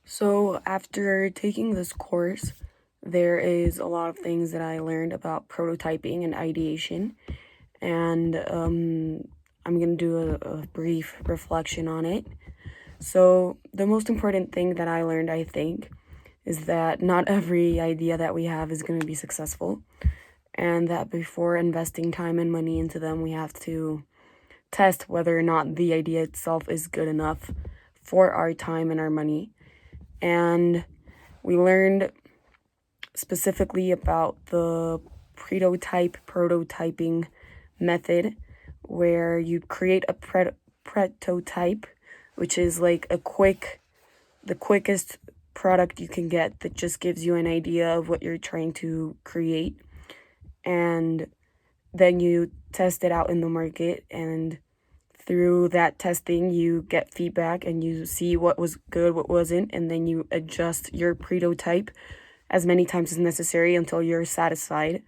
So, after taking this course, there is a lot of things that I learned about prototyping and ideation, and I'm going to do a brief reflection on it. So, the most important thing that I learned, I think, is that not every idea that we have is going to be successful, and that before investing time and money into them, we have to test whether or not the idea itself is good enough for our time and our money. And we learned specifically about the prototyping method, where you create a prototype, which is like the quickest product you can get that just gives you an idea of what you're trying to create. And then you test it out in the market, and through that testing you get feedback and you see what was good, what wasn't, and then you adjust your prototype as many times as necessary until you're satisfied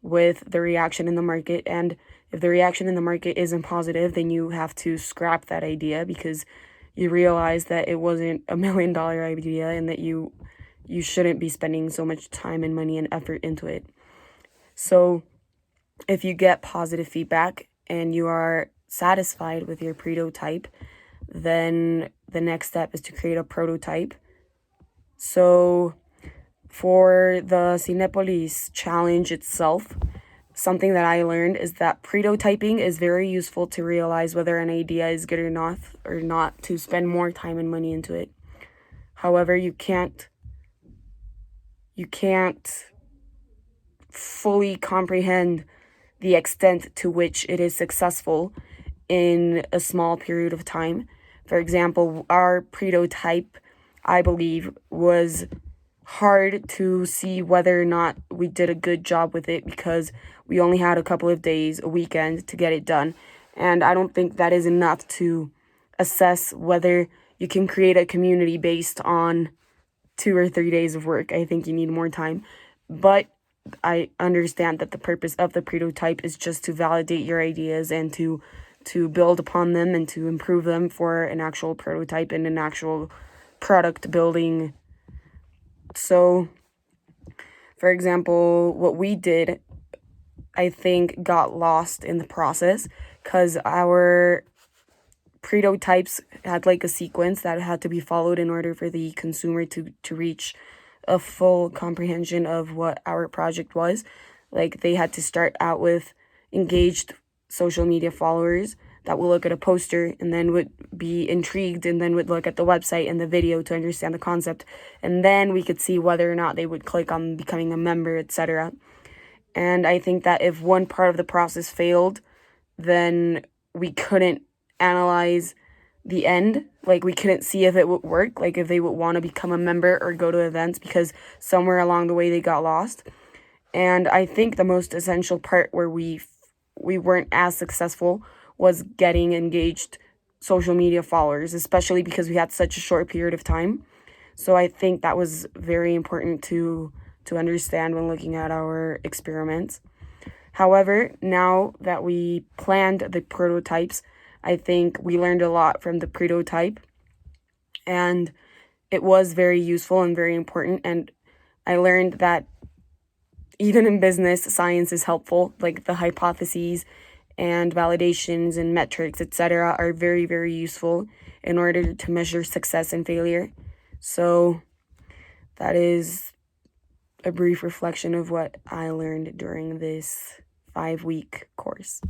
with the reaction in the market. And if the reaction in the market isn't positive, then you have to scrap that idea because you realize that it wasn't $1 million idea and that you shouldn't be spending so much time and money and effort into it. So if you get positive feedback and you are satisfied with your prototype, then the next step is to create a prototype. So for the Cinepolis challenge itself, something that I learned is that prototyping is very useful to realize whether an idea is good enough or not to spend more time and money into it. However, you can't fully comprehend the extent to which it is successful in a small period of time. For example, our prototype, I believe, was hard to see whether or not we did a good job with it because we only had a couple of days, a weekend to get it done. And I don't think that is enough to assess whether you can create a community based on 2 or 3 days of work. I think you need more time. But I understand that the purpose of the prototype is just to validate your ideas and to build upon them and to improve them for an actual prototype and an actual product building. So, for example, what we did, I think, got lost in the process because our prototypes had like a sequence that had to be followed in order for the consumer to reach a full comprehension of what our project was. Like, they had to start out with engaged social media followers that will look at a poster and then would be intrigued and then would look at the website and the video to understand the concept. And then we could see whether or not they would click on becoming a member, etc. And I think that if one part of the process failed, then we couldn't analyze the end. Like, we couldn't see if it would work, like if they would want to become a member or go to events, because somewhere along the way they got lost. And I think the most essential part where we weren't as successful was getting engaged social media followers, especially because we had such a short period of time. So I think that was very important to understand when looking at our experiments. However, now that we planned the prototypes, I think we learned a lot from the prototype, and it was very useful and very important. And I learned that even in business, science is helpful. Like, the hypotheses and validations and metrics, etc., are very, very useful in order to measure success and failure. So that is a brief reflection of what I learned during this 5-week course.